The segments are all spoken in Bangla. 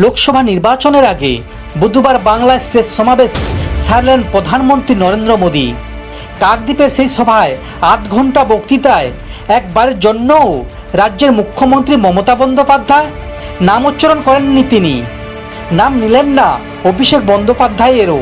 লোকসভা নির্বাচনের আগে বুধবার বাংলায় শেষ সমাবেশ সারলেন প্রধানমন্ত্রী নরেন্দ্র মোদী। কাকদ্বীপের সেই সভায় ৮ ঘন্টা বক্তৃতায় একবারের জন্যও রাজ্যের মুখ্যমন্ত্রী মমতা বন্দ্যোপাধ্যায় নাম উচ্চারণ করেননি। তিনি নাম নিলেন না অভিষেক বন্দ্যোপাধ্যায়েরও।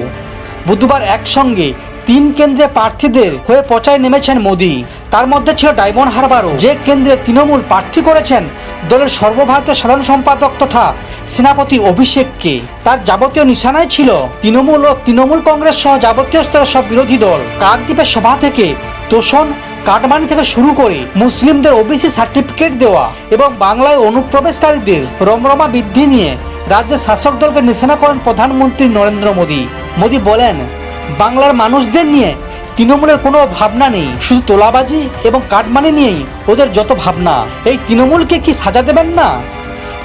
বুধবার একসঙ্গে 3 কেন্দ্রে প্রার্থীদের হয়ে প্রচারে নেমেছেন মোদী। তার মধ্যে ছিল ডায়মন্ড হারবারও, যে কেন্দ্রে তৃণমূল প্রার্থী করেছেন দলের সর্বভারতীয় সাধারণ সম্পাদক তথা সেনাপতি অভিষেককে। তার যাবতীয় নিশানায় ছিল তৃণমূল ও তৃণমূল কংগ্রেস সহ যাবতীয় স্তরের সব বিরোধী দল। কাকদ্বীপের সভা থেকে তোষণ কাটমানি থেকে শুরু করে মুসলিমদের ওবিসি সার্টিফিকেট দেওয়া এবং বাংলায় অনুপ্রবেশকারীদের রমরমা বৃদ্ধি নিয়ে রাজ্যের শাসক দলকে নিশানা করেন প্রধানমন্ত্রী নরেন্দ্র মোদী। মোদী বলেন, বাংলার মানুষদের নিয়ে তৃণমূলের কোনো ভাবনা নেই, শুধু তোলাবাজি এবং কাটমানি নিয়েই ওদের যত ভাবনা। এই তৃণমূলকে কি সাজা দেবেন না?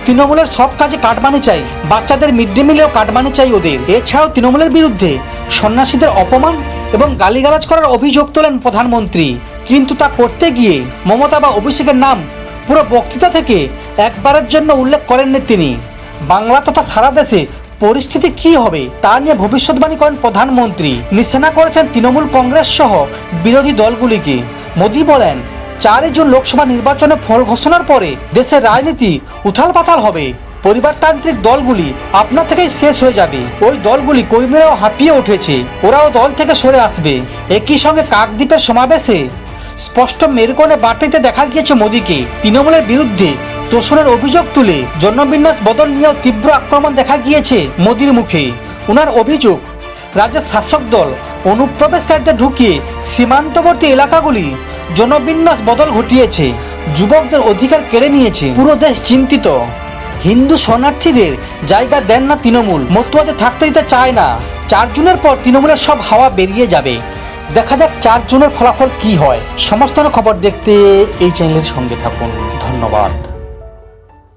তৃণমূলের সব কাজে কাটমানি চাই, বাচ্চাদের মিড ডে মিলেও কাটমানি চাই ওদের। এছাড়াও তৃণমূলের বিরুদ্ধে সন্ন্যাসীদের অপমান এবং গালিগালাজ করার অভিযোগ তোলেন প্রধানমন্ত্রী। কিন্তু তা করতে গিয়ে মমতা বা অভিষেকের নাম পুরো বক্তৃতা থেকে একবারের জন্য উল্লেখ করেননি তিনি। বাংলা তথা সারা দেশে পরিস্থিতি কি হবে তা নিয়ে ভবিষ্যৎবাণী করেন প্রধানমন্ত্রী। নিশানা করেছেন তৃণমূল কংগ্রেস সহ বিরোধী দলগুলিকে। মোদী বলেন, 4 জুন লোকসভা নির্বাচনে ফল ঘোষণার পরে দেশের রাজনীতি উথাল পাতাল হবে। পরিবারতান্ত্রিক দলগুলি আপনা থেকেই শেষ হয়ে যাবে। ওই দলগুলি কর্মীরাও হাঁপিয়ে উঠেছে, ওরাও দল থেকে সরে আসবে। একই সঙ্গে কাকদ্বীপের সমাবেশে স্পষ্ট মেরুকরণে বার্তাতে দেখা গিয়েছে মোদীকে। তৃণমূলের বিরুদ্ধে তোষণের অভিযোগ তুলে জনবিন্যাস বদল নিয়েও তীব্র আক্রমণ দেখা গিয়েছে মোদীর মুখে। ওনার অভিযোগ, রাজ্যের শাসক দল অনুপ্রবেশকারীদের ঢুকিয়ে সীমান্তবর্তী এলাকাগুলি জনবিন্যাস বদল ঘটিয়েছে, যুবকদের অধিকার কেড়ে নিয়েছে। পুরো দেশ চিন্তিত। হিন্দু শরণার্থীদের জায়গা দেন না তৃণমূল, মতুয়াদের থাকতে দিতে চায় না। 4 জুনের পর তৃণমূলের সব হাওয়া বেরিয়ে যাবে। দেখা যাক 4 জুনের ফলাফল কি হয়। সমস্ত খবর দেখতে এই চ্যানেলের সঙ্গে থাকুন। ধন্যবাদ।